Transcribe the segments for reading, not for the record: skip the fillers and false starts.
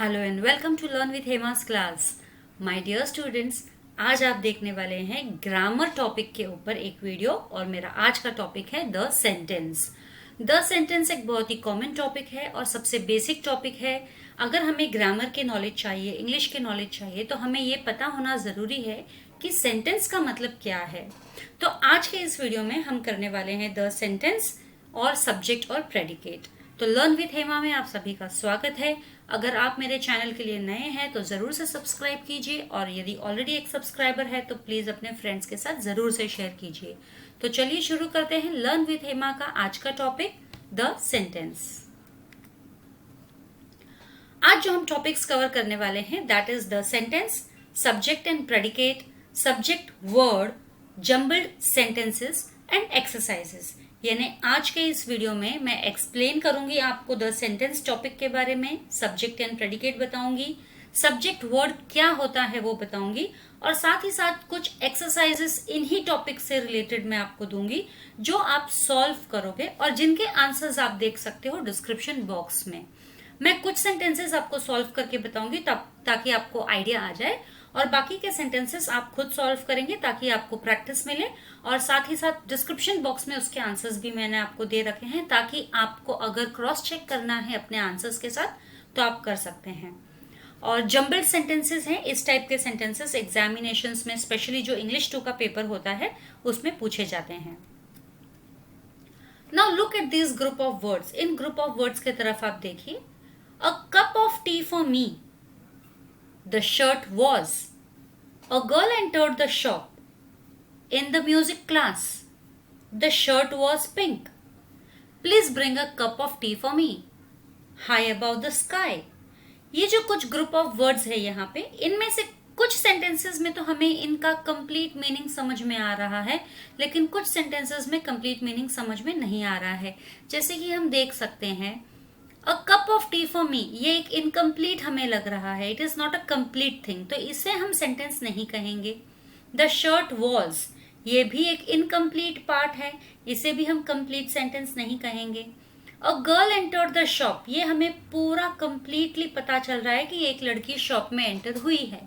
Hello and welcome to learn with Hema's class. My dear students, आज आप देखने वाले हैं ग्रामर टॉपिक के ऊपर एक वीडियो और मेरा आज का टॉपिक है द सेंटेंस। द सेंटेंस एक बहुत ही कॉमन टॉपिक है और सबसे बेसिक टॉपिक है। अगर हमें ग्रामर के नॉलेज चाहिए, इंग्लिश के नॉलेज चाहिए, तो हमें ये पता होना ज़रूरी है कि सेंटेंस का मतलब क्या है। तो आज के इस वीडियो में हम करने वाले हैं द सेंटेंस और सब्जेक्ट और प्रेडिकेट। तो लर्न विथ हेमा में आप सभी का स्वागत है। अगर आप मेरे चैनल के लिए नए हैं तो ज़रूर से सब्सक्राइब कीजिए और यदि ऑलरेडी एक सब्सक्राइबर है तो प्लीज़ अपने फ्रेंड्स के साथ ज़रूर से शेयर कीजिए। तो चलिए शुरू करते हैं लर्न विथ हेमा का आज का टॉपिक द सेंटेंस। आज जो हम टॉपिक्स कवर करने वाले हैं that is the sentence, subject and predicate, subject word, jumbled sentences and exercises. यानी आज के इस वीडियो में मैं एक्सप्लेन करूंगी आपको द सेंटेंस टॉपिक के बारे में, सब्जेक्ट एंड प्रेडिकेट बताऊंगी, सब्जेक्ट वर्ड क्या होता है वो बताऊंगी और साथ ही साथ कुछ एक्सरसाइजेस इन्हीं टॉपिक से रिलेटेड मैं आपको दूंगी जो आप सॉल्व करोगे और जिनके आंसर्स आप देख सकते हो डिस्क्रिप्शन बॉक्स में। मैं कुछ सेंटेंसेस आपको सॉल्व करके बताऊंगी ताकि आपको आइडिया आ जाए और बाकी के सेंटेंसेस आप खुद सॉल्व करेंगे ताकि आपको प्रैक्टिस मिले और साथ ही साथ डिस्क्रिप्शन बॉक्स में उसके आंसर्स भी मैंने आपको दे रखे हैं ताकि आपको अगर क्रॉस चेक करना है अपने आंसर्स के साथ तो आप कर सकते हैं। और जम्बल्ड सेंटेंसेस हैं, इस टाइप के सेंटेंसेस एग्जामिनेशंस में स्पेशली जो इंग्लिश 2 का पेपर होता है उसमें पूछे जाते हैं। Now look at this group of words. In group of words की तरफ आप देखिए। A cup of tea for me. The shirt was. A girl entered the shop. In the music class. The shirt was pink. Please bring a cup of tea for me. High above the sky. ये जो कुछ group of words है यहाँ पे, इनमें से कुछ sentences में तो हमें इनका कंप्लीट मीनिंग समझ में आ रहा है, लेकिन कुछ सेंटेंसेस में कंप्लीट मीनिंग समझ में नहीं आ रहा है। जैसे कि हम देख सकते हैं a cup of T for me, ये एक इनकम्प्लीट हमें लग रहा है, it is not a complete thing, तो इसे हम सेंटेंस नहीं कहेंगे। द शर्ट वॉज, ये भी एक इनकम्प्लीट पार्ट है, इसे भी हम कंप्लीट सेंटेंस नहीं कहेंगे। A girl entered the shop, ये हमें पूरा कंप्लीटली पता चल रहा है कि एक लड़की शॉप में एंटर हुई है,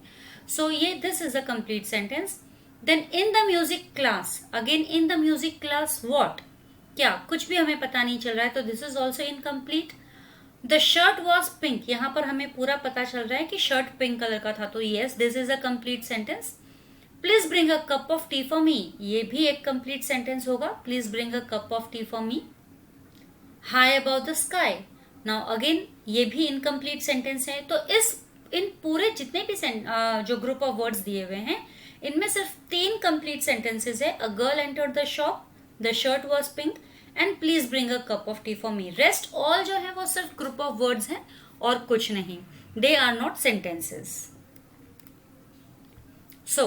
सो ये this is a complete sentence. Then in the music class, again in the music class what, क्या कुछ भी हमें पता नहीं चल रहा है, तो this is also incomplete. The shirt was pink, यहाँ पर हमें पूरा पता चल रहा है कि शर्ट पिंक कलर का था, तो yes this is a complete sentence. Please bring a cup of T for me, ये भी एक कंप्लीट सेंटेंस होगा, please bring a cup of T for me. High about the sky, now again ये भी incomplete sentence है। तो इन पूरे जितने भी जो ग्रुप ऑफ वर्ड्स दिए हुए हैं इनमें सिर्फ 3 कंप्लीट सेंटेंसेस है। A girl entered the shop, the shirt was pink and please bring a cup of T for me. Rest all जो है वो सिर्फ ग्रुप ऑफ वर्ड्स हैं और कुछ नहीं, they are not sentences. So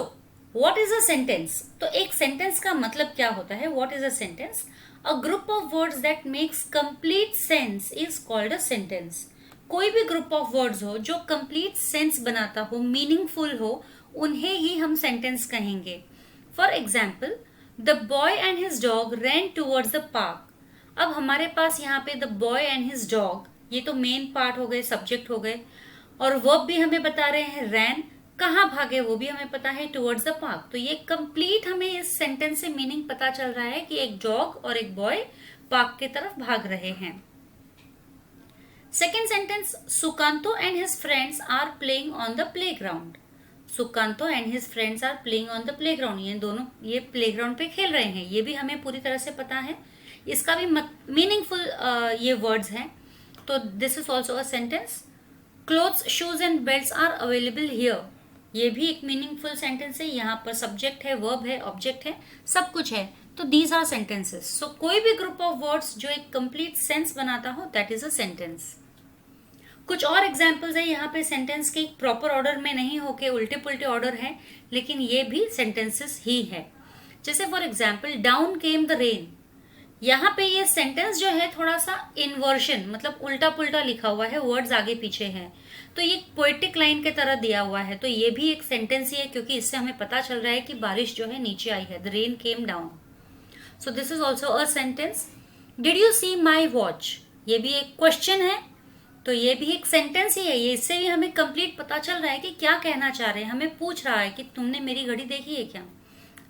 what is a sentence, तो एक सेंटेंस का मतलब क्या होता है, what is a sentence? A group of words that makes complete sense is called a sentence. कोई भी ग्रुप ऑफ वर्ड्स हो जो कंप्लीट सेंस बनाता हो, मीनिंगफुल हो, उन्हें ही हम सेंटेंस कहेंगे। For example, the boy and his dog rain towards the park. अब हमारे पास यहाँ पे the boy and his dog, ये तो मेन पार्ट हो गए, सब्जेक्ट हो गए, और वर्ब भी हमें बता रहे हैं रैन, कहाँ भागे वो भी हमें पता है, टूवर्ड्स द पार्क। तो ये कंप्लीट हमें इस सेंटेंस से मीनिंग पता चल रहा है कि एक डॉग और एक बॉय पार्क की तरफ भाग रहे हैं। Second sentence, Sukanto and his friends are playing on the playground. Sukanto and his friends are playing on the playground, ये दोनों ये प्लेग्राउंड पे खेल रहे हैं, ये भी हमें पूरी तरह से पता है, इसका भी मीनिंगफुल ये वर्ड्स हैं, तो this is also a sentence. Clothes, shoes and belts are available here, ये भी एक मीनिंगफुल सेंटेंस है, यहाँ पर सब्जेक्ट है, वर्ब है, ऑब्जेक्ट है, सब कुछ है, तो दीज आर सेंटेंसेस। सो कोई भी ग्रुप ऑफ वर्ड्स जो एक कंप्लीट सेंस बनाता हो दैट इज अ सेंटेंस। कुछ और एग्जाम्पल्स है यहाँ पे सेंटेंस के प्रॉपर ऑर्डर में नहीं होके उल्टे पुल्टे ऑर्डर है, लेकिन ये भी सेंटेंसेस ही है। जैसे for example, down came the rain, यहाँ पे ये सेंटेंस जो है थोड़ा सा इन्वर्शन, मतलब उल्टा पुल्टा लिखा हुआ है, वर्ड्स आगे पीछे हैं, तो ये पोएटिक लाइन के तरह दिया हुआ है, तो ये भी एक सेंटेंस ही है क्योंकि इससे हमें पता चल रहा है कि बारिश जो है नीचे आई है, the rain came down, so this is also a sentence. Did you see my watch, ये भी एक क्वेश्चन है, तो ये भी एक सेंटेंस ही है, ये इससे भी हमें कंप्लीट पता चल रहा है कि क्या कहना चाह रहे हैं। हमें पूछ रहा है कि तुमने मेरी घड़ी देखी है क्या,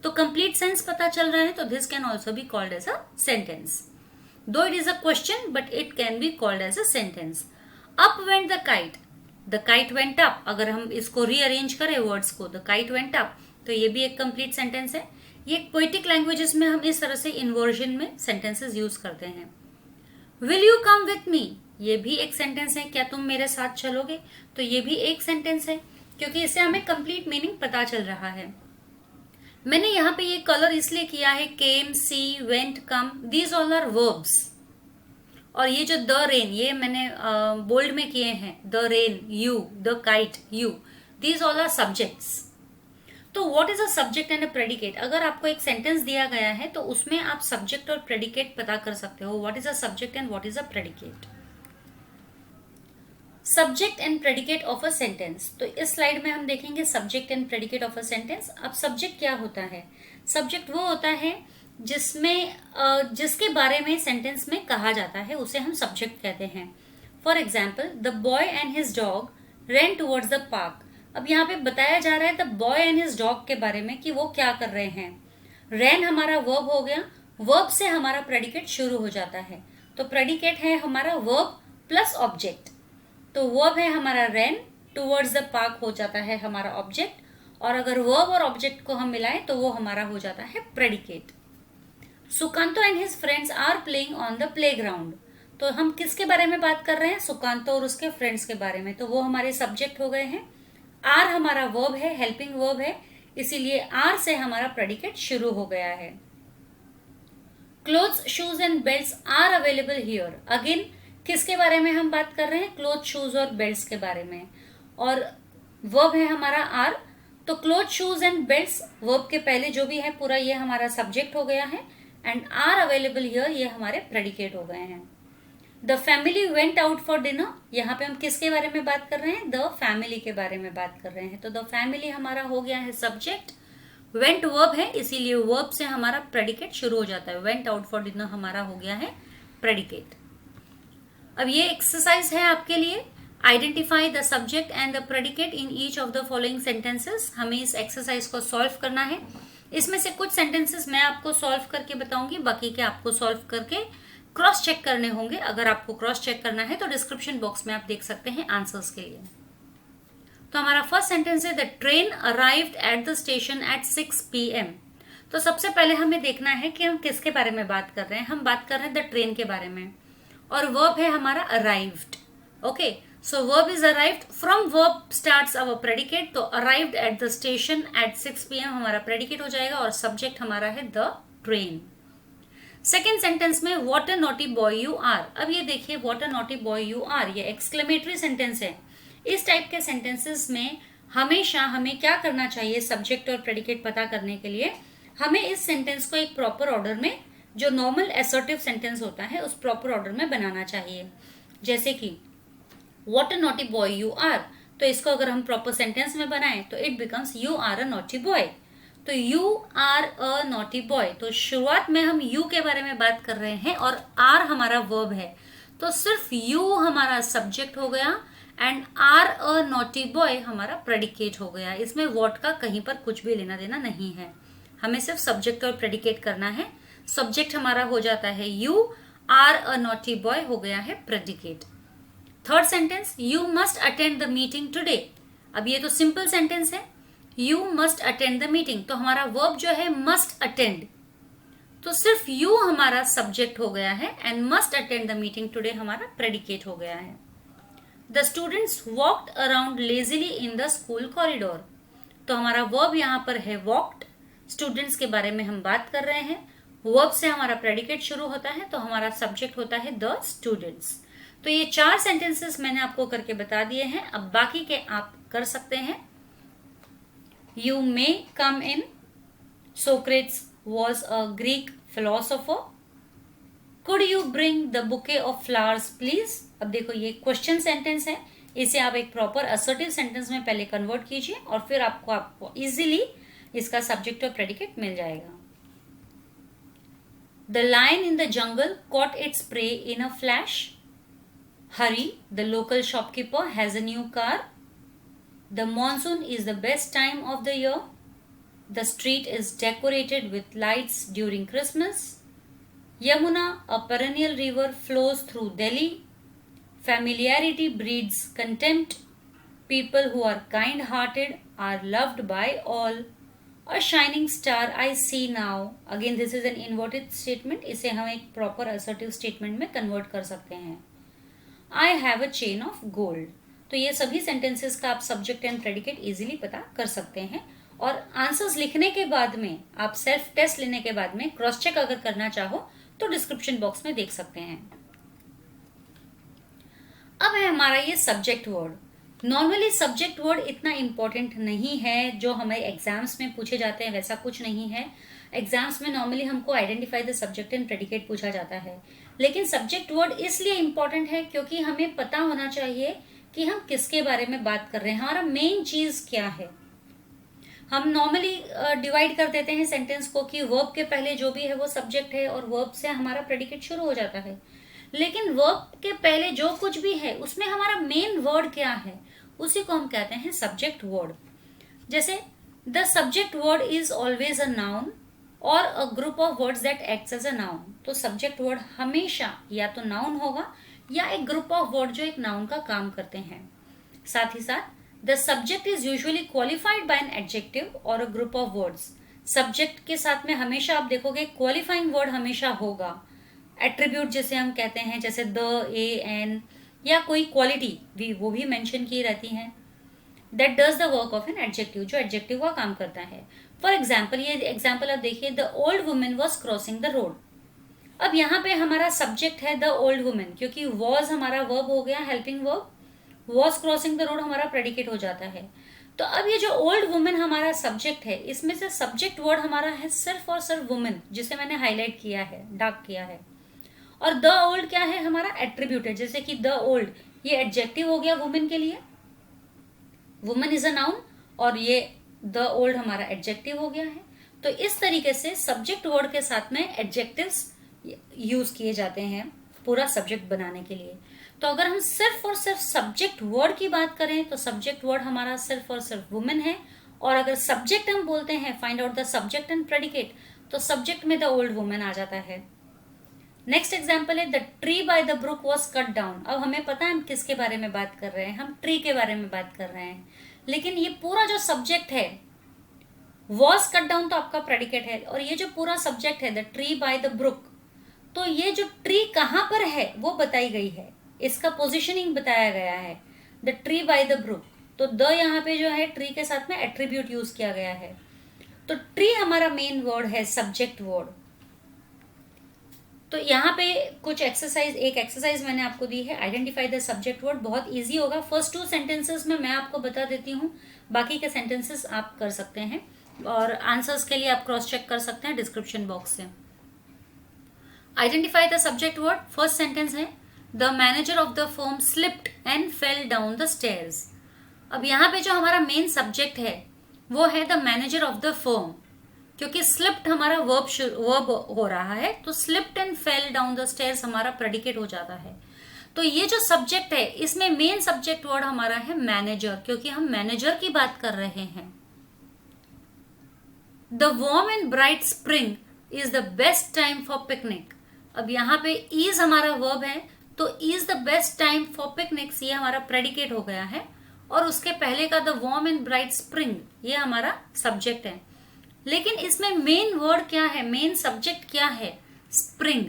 तो कंप्लीट सेंस पता चल रहा है। तो this can also be called as a sentence, though it is a question but it can be called as a sentence. Up went the kite went up. अगर हम इसको रीअरेंज करें वर्ड्स को, द काइट वेंट अप, तो ये भी एक complete sentence है। ये पोएटिक लैंग्वेजेस में हम इस तरह से इन्वर्जन में सेंटेंसेस यूज करते हैं। Will you come with me, ये भी एक सेंटेंस है, क्या तुम मेरे साथ चलोगे, तो ये भी एक सेंटेंस है, क्योंकि इससे हमें कंप्लीट मीनिंग पता चल रहा है। मैंने यहाँ पे ये कलर इसलिए किया है, came, see, went, come, these all are verbs. और ये जो द रेन, ये मैंने बोल्ड में किए हैं, the rain, you, the kite, you, these all are subjects. तो what is a subject and a predicate? अगर आपको एक सेंटेंस दिया गया है तो उसमें आप सब्जेक्ट और प्रेडिकेट पता कर सकते हो, what is a subject and what is a predicate. Subject and predicate of a sentence, तो इस स्लाइड में हम देखेंगे subject and predicate of a sentence. अब सब्जेक्ट क्या होता है? सब्जेक्ट वो होता है जिसमें जिसके बारे में सेंटेंस में कहा जाता है, उसे हम सब्जेक्ट कहते हैं। For example, the boy and his dog ran towards the park. अब यहाँ पे बताया जा रहा है the boy and his dog के बारे में कि वो क्या कर रहे हैं। रैन हमारा वर्ब हो गया, वर्ब से हमारा प्रेडिकेट शुरू हो जाता है, तो प्रेडिकेट है हमारा वर्ब प्लस ऑब्जेक्ट। तो वर्ब है हमारा रैन, टुवर्ड्स द पार्क हो जाता है हमारा ऑब्जेक्ट, और अगर वर्ब और ऑब्जेक्ट को हम मिलाएं तो वो हमारा हो जाता है predicate. Sukanto and his friends are playing on the playground, तो हम किसके बारे में बात कर रहे हैं? सुकांतो और उसके फ्रेंड्स के बारे में, तो वो हमारे सब्जेक्ट हो गए हैं। आर हमारा वर्ब है, हेल्पिंग वर्ब है, इसीलिए आर से हमारा प्रेडिकेट शुरू हो गया है। Clothes, shoes and belts are available here. Again किसके बारे में हम बात कर रहे हैं? क्लोथ, शूज और बेल्ट्स के बारे में, और वर्ब है हमारा आर। तो cloth, shoes and belts verb के पहले जो भी है पूरा ये हमारा सब्जेक्ट हो गया है, एंड आर अवेलेबल हियर ये हमारे प्रेडिकेट हो गए हैं। The family went out for dinner, यहाँ पे हम किसके बारे में बात कर रहे हैं? द फैमिली के बारे में बात कर रहे हैं, तो द फैमिली हमारा हो गया है सब्जेक्ट। वेंट वर्ब है, इसीलिए वर्ब से हमारा प्रेडिकेट शुरू हो जाता है। वेंट आउट फॉर डिनर हमारा हो गया है प्रेडिकेट। अब ये एक्सरसाइज है आपके लिए, identify the subject and the predicate in each of the following sentences. हमें इस एक्सरसाइज को सॉल्व करना है। इसमें से कुछ सेंटेंसेस मैं आपको सॉल्व करके बताऊंगी, बाकी के आपको सॉल्व करके क्रॉस चेक करने होंगे। अगर आपको क्रॉस चेक करना है तो डिस्क्रिप्शन बॉक्स में आप देख सकते हैं आंसर्स के लिए। तो हमारा फर्स्ट सेंटेंस है, the train arrived at the station at 6 PM। तो सबसे पहले हमें देखना है कि हम किसके बारे में बात कर रहे हैं। हम बात कर रहे हैं द ट्रेन के बारे में, और वर्ब है हमारा arrived. Okay, so verb is arrived, from verb starts our predicate, तो arrived at the station at 6 PM हमारा प्रेडिकेट हो जाएगा, और सब्जेक्ट हमारा है द ट्रेन। सेकेंड सेंटेंस में, what a naughty boy you are. अब ये देखिए, what a naughty boy you are, ये एक्सक्लेमेटरी सेंटेंस है। इस टाइप के सेंटेंसेस में हमेशा हमें क्या करना चाहिए? सब्जेक्ट और प्रेडिकेट पता करने के लिए हमें इस सेंटेंस को एक प्रॉपर ऑर्डर में, जो नॉर्मल असर्टिव सेंटेंस होता है उस प्रॉपर ऑर्डर में बनाना चाहिए। जैसे कि what a naughty boy you are, तो इसको अगर हम प्रॉपर सेंटेंस में बनाएं तो it becomes you are a naughty boy. तो you are a naughty boy, तो शुरुआत में हम यू के बारे में बात कर रहे हैं और आर हमारा वर्ब है, तो सिर्फ यू हमारा सब्जेक्ट हो गया and are a naughty boy हमारा प्रेडिकेट हो गया। इसमें व्हाट का कहीं पर कुछ भी लेना देना नहीं है, हमें सिर्फ सब्जेक्ट और प्रेडिकेट करना है। सब्जेक्ट हमारा हो जाता है you, are a naughty boy हो गया है predicate. Third sentence, you must attend the meeting today. अब ये तो सिंपल सेंटेंस है, you must attend the meeting, तो हमारा वर्ब जो है मस्ट अटेंड, तो सिर्फ यू हमारा सब्जेक्ट हो गया है and must attend the meeting today हमारा प्रेडिकेट हो गया है। The students walked around lazily in the school corridor, तो हमारा वर्ब यहाँ पर है वॉक्ड, स्टूडेंट्स के बारे में हम बात कर रहे हैं, वर्ब से हमारा प्रेडिकेट शुरू होता है, तो हमारा सब्जेक्ट होता है द स्टूडेंट्स। तो ये 4 सेंटेंसेस मैंने आपको करके बता दिए हैं, अब बाकी के आप कर सकते हैं। You may come in, Socrates was a Greek philosopher, could you bring the bouquet of flowers please. अब देखो ये क्वेश्चन सेंटेंस है, इसे आप एक प्रॉपर असर्टिव सेंटेंस में पहले कन्वर्ट कीजिए और फिर आपको इजीली इसका सब्जेक्ट और प्रेडिकेट मिल जाएगा। The lion in the jungle caught its prey in a flash, Hurry, the local shopkeeper has a new car. The monsoon is the best time of the year. The street is decorated with lights during Christmas. Yamuna, a perennial river, flows through Delhi. Familiarity breeds contempt. People who are kind-hearted are loved by all. A shining star I see now. Again, this is an inverted statement. इसे हम एक proper assertive statement में convert कर सकते हैं. I have a chain of gold. तो ये सभी sentences का आप subject and predicate easily पता कर सकते हैं. और आंसर्स लिखने के बाद में, आप सेल्फ टेस्ट लेने के बाद में क्रॉस चेक अगर करना चाहो तो डिस्क्रिप्शन बॉक्स में देख सकते हैं. अब है हमारा ये subject word. Normally subject word इतना इंपॉर्टेंट नहीं है. जो हमारे एग्जाम्स में पूछे जाते हैं वैसा कुछ नहीं है. एग्जाम्स में नॉर्मली हमको identify the subject and predicate पूछा जाता है. लेकिन सब्जेक्ट वर्ड इसलिए इंपॉर्टेंट है क्योंकि हमें पता होना चाहिए कि हम किसके बारे में बात कर रहे हैं, हमारा मेन चीज क्या है. हम नॉर्मली डिवाइड कर देते हैं सेंटेंस को कि वर्ब के पहले जो भी है वो सब्जेक्ट है और वर्ब से हमारा प्रेडिकेट शुरू हो जाता है. लेकिन वर्ब के पहले जो कुछ भी है उसमें हमारा मेन वर्ड क्या है, उसी को हम कहते हैं सब्जेक्ट वर्ड. जैसे the subject word is always a noun और a group of words that acts as a noun. तो सब्जेक्ट वर्ड हमेशा या तो नाउन होगा या एक ग्रुप ऑफ वर्ड जो एक नाउन का काम करते हैं. साथ ही साथ the subject is usually qualified by an adjective और a group of words. Subject के साथ में हमेशा आप देखोगे क्वालिफाइंग वर्ड हमेशा होगा. एट्रीब्यूट जिसे हम कहते हैं, जैसे द, ए, एन, या कोई क्वालिटी भी, वो भी मेंशन की रहती हैं. That does the work of an adjective, जो एडजेक्टिव का काम करता है. फॉर एग्जाम्पल, ये एग्जाम्पल आप देखिए, the old women was crossing the road. अब यहाँ पे हमारा सब्जेक्ट है द ओल्ड वुमेन, क्योंकि वॉज हमारा वर्ब हो गया, helping verb. Was crossing the road हमारा प्रेडिकेट हो जाता है. तो अब ये जो ओल्ड वुमेन हमारा सब्जेक्ट है, इसमें से सब्जेक्ट वर्ड हमारा है सिर्फ और सिर्फ वुमेन, जिसे मैंने हाईलाइट किया है, डार्क किया है. और द ओल्ड क्या है, हमारा एट्रीब्यूट है. जैसे कि द ओल्ड, ये एडजेक्टिव हो गया वुमेन के लिए, वुमेन इज अ नाउन, और ये द ओल्ड हमारा एडजेक्टिव हो गया है. तो इस तरीके से सब्जेक्ट वर्ड के साथ में एडजेक्टिव्स यूज किए जाते हैं पूरा सब्जेक्ट बनाने के लिए. तो अगर हम सिर्फ और सिर्फ सब्जेक्ट वर्ड की बात करें तो सब्जेक्ट वर्ड हमारा सिर्फ और सिर्फ वुमेन है. और अगर सब्जेक्ट हम बोलते हैं, find out the subject and predicate, तो सब्जेक्ट में द ओल्ड वुमेन आ जाता है. नेक्स्ट एग्जाम्पल है the tree by the brook was cut down. अब हमें पता है हम किसके बारे में बात कर रहे हैं, हम ट्री के बारे में बात कर रहे हैं. लेकिन ये पूरा जो सब्जेक्ट है, वॉज कट डाउन तो आपका प्रेडिकेट है, और ये जो पूरा सब्जेक्ट है the tree by the brook, तो ये जो ट्री कहाँ पर है वो बताई गई है, इसका पोजिशनिंग बताया गया है, the tree by the brook. तो द यहाँ पे जो है ट्री के साथ में एट्रीब्यूट यूज किया गया है. तो ट्री हमारा मेन वर्ड है, सब्जेक्ट वर्ड. तो यहाँ पे कुछ एक्सरसाइज, एक एक्सरसाइज मैंने आपको दी है, आइडेंटिफाई द सब्जेक्ट वर्ड. बहुत इजी होगा. फर्स्ट 2 सेंटेंसेस में मैं आपको बता देती हूँ, बाकी के सेंटेंसेस आप कर सकते हैं, और आंसर्स के लिए आप क्रॉस चेक कर सकते हैं डिस्क्रिप्शन बॉक्स से. Identify the subject word. First sentence है the manager of the firm slipped and fell down the stairs. अब यहाँ पे जो हमारा मेन सब्जेक्ट है वो है the manager of the firm, क्योंकि स्लिप्ड हमारा वर्ब हो रहा है, तो slipped and fell down the stairs हमारा प्रेडिकेट हो जाता है. तो ये जो सब्जेक्ट है इसमें मेन सब्जेक्ट वर्ड हमारा है मैनेजर, क्योंकि हम मैनेजर की बात कर रहे हैं. The warm and bright spring is the best time for picnic. अब यहाँ पे इज हमारा वर्ब है, तो is the best time for picnics ये हमारा प्रेडिकेट हो गया है, और उसके पहले का the warm and bright spring ये हमारा सब्जेक्ट है. लेकिन इसमें मेन वर्ड क्या है, मेन सब्जेक्ट क्या है, स्प्रिंग.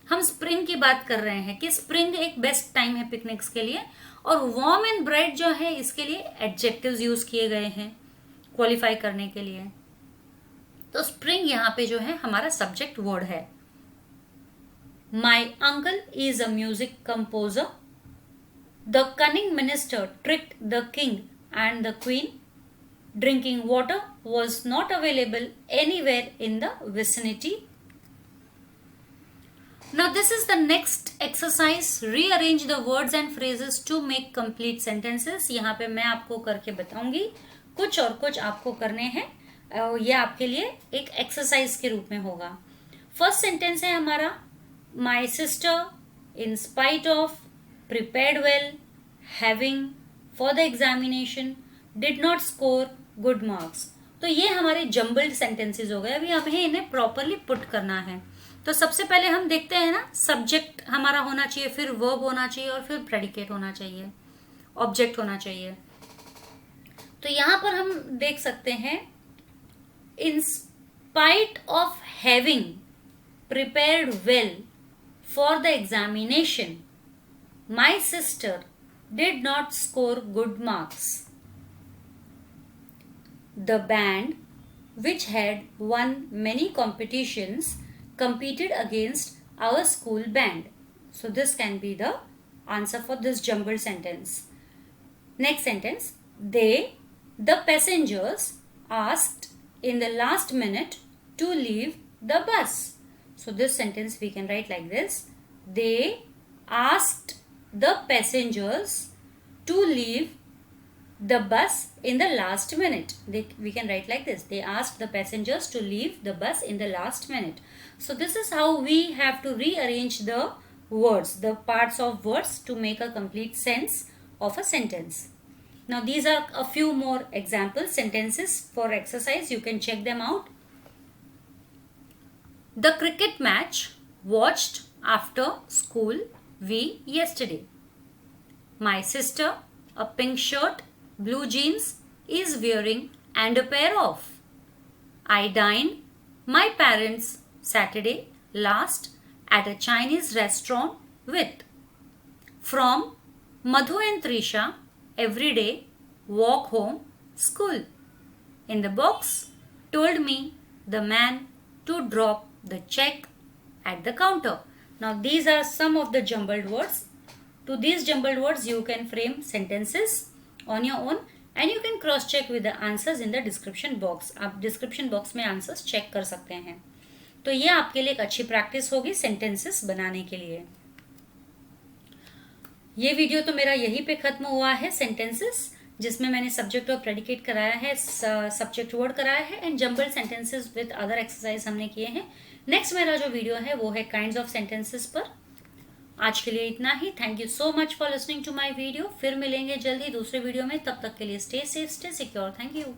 हम स्प्रिंग की बात कर रहे हैं कि स्प्रिंग एक बेस्ट टाइम है पिकनिक्स के लिए, और वार्म एंड ब्राइट जो है इसके लिए एडजेक्टिव्स यूज किए गए हैं क्वालिफाई करने के लिए. तो स्प्रिंग यहाँ पे जो है हमारा सब्जेक्ट वर्ड है. My uncle is a music composer. The cunning minister tricked the king and the queen. Drinking water was not available anywhere in the vicinity. Now this is the next exercise. Rearrange the words and phrases to make complete sentences. यहाँ पे मैं आपको करके बताऊंगी, कुछ और कुछ आपको करने हैं. यह आपके लिए एक एक्सरसाइज के रूप में होगा. फर्स्ट सेंटेंस है हमारा, My sister, in spite of prepared well, having for the examination, did not score good marks. तो ये हमारे जम्बल्ड सेंटेंसेस हो गए. अभी हमें इन्हें प्रॉपरली पुट करना है. तो सबसे पहले हम देखते हैं ना, सब्जेक्ट हमारा होना चाहिए, फिर वर्ब होना चाहिए और फिर प्रेडिकेट होना चाहिए, ऑब्जेक्ट होना चाहिए. तो यहां पर हम देख सकते हैं, in spite of having prepared well for the examination, my sister did not score good marks. The band, which had won many competitions, competed against our school band. So this can be the answer for this jumbled sentence. Next sentence, the passengers, asked in the last minute to leave the bus. So this sentence we can write like this. They asked the passengers to leave the bus in the last minute. We can write like this. They asked the passengers to leave the bus in the last minute. So this is how we have to rearrange the words, the parts of words, to make a complete sense of a sentence. Now these are a few more example sentences for exercise. You can check them out. The cricket match watched after school yesterday. My sister, a pink shirt, blue jeans, is wearing and a pair of. I dined my parents Saturday last at a Chinese restaurant with. From Madhu and Trisha, every day walk home school. In the box told me the man to drop the check at the counter. Now these are some of the jumbled words. To these jumbled words you can frame sentences on your own and you can cross check with the answers in the description box. आप description box में answers check कर सकते हैं. तो ये आपके लिए एक अच्छी प्रैक्टिस होगी sentences बनाने के लिए. ये वीडियो तो मेरा यहीं पे खत्म हुआ है, sentences जिसमें मैंने सब्जेक्ट और प्रेडिकेट कराया है, सब्जेक्ट वर्ड कराया है and jumbled sentences with other exercise हमने किए हैं. नेक्स्ट मेरा जो वीडियो है वो है काइंड्स ऑफ सेंटेंसेस पर. आज के लिए इतना ही. Thank you so much for listening to my video. फिर मिलेंगे जल्दी दूसरे वीडियो में. तब तक के लिए stay safe, stay secure. Thank you.